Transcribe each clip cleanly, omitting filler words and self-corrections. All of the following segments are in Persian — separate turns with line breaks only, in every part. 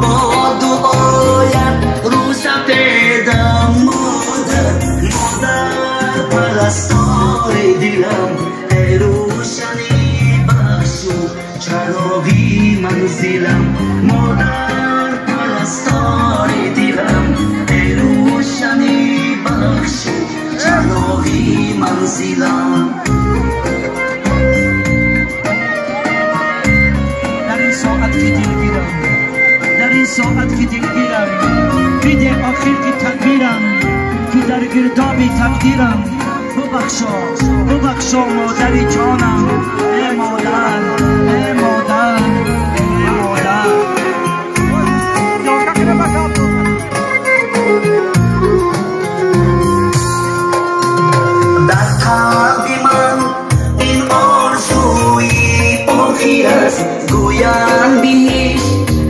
من با دعایت رو سپیدم مادر پرستار دلم ای روشنی بخشو چراغی منزلم مادر پرستار دلم ای روشنی بخشو چراغی منزلم در این ساعت که دلگیرم بده آخر که تکبیرم که در گرداب تقدیرم ببخشا مادر جانم ای مادر ای مادر ای مادر در قلب من این آرزوی آخر است گویم بینیش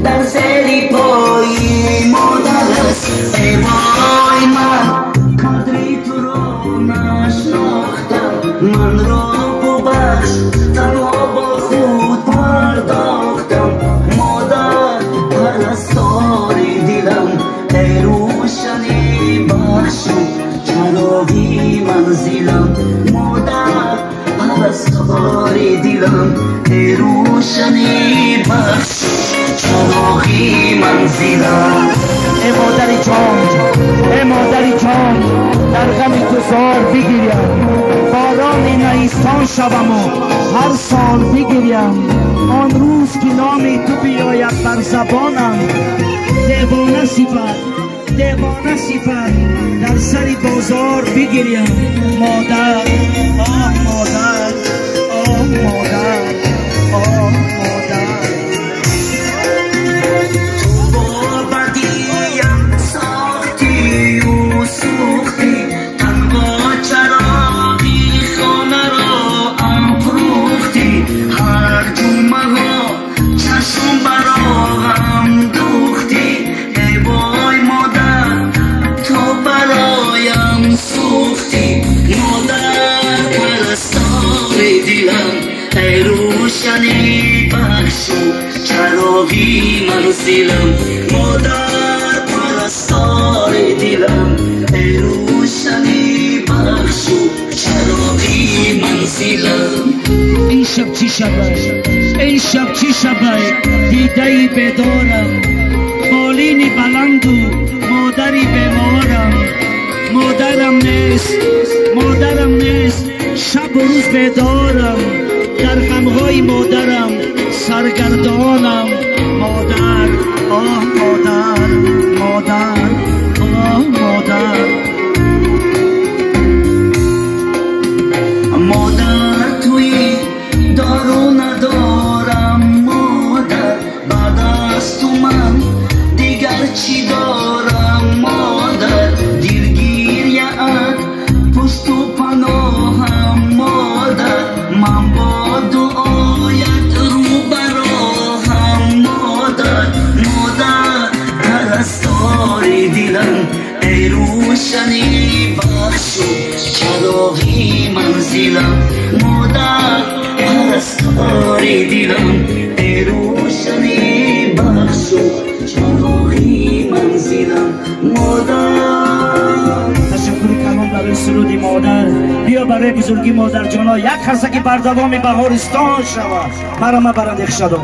در زیر پای مادر است ای وای من قدری تو را نشناختم من را ببخش تنها با خود پرداختم مادر پرستار دلم ای روشنی بخشو چراغی منزلم مادر پرستار دلم ای روشنی بخشو چراغی منزلم ای مادر جان در غم گذار بگیریم باران نیستان شوم و هر سال بگیریم آن روز که نام تو بیاید بر زبانم دیوانه صفت در سر بازار بگیریم مادر آه مادر آه مادر آه مادر ای روشنی بخشو چراغی منزلم مادر پرستار دلم ای روشنی بخشو چراغی منزلم این شب چی شبه دیده بدارم بالین بلند و مادری بیمارم مادرم نیست شب و روز بیدارم در غمهای مادرم سرگردانم مادر آه مادر مادر آه مادر مادر توی دارو ندارم مادر بعد از تو من دیگر چی دارم مادر دلگیریت پشت و پناهم مادر من با دعایت رو براهم مادر پرستار دلم ای روشنی بخشو چراغی منزلم مادر پرستار دلم ای روشنی بخشو چراغی منزلم مادر تشکر کلام برای سرودی مادر بیا برای بزرگی مادر جانا یک خرسک بردوام بهارستان شود برام برندخ شد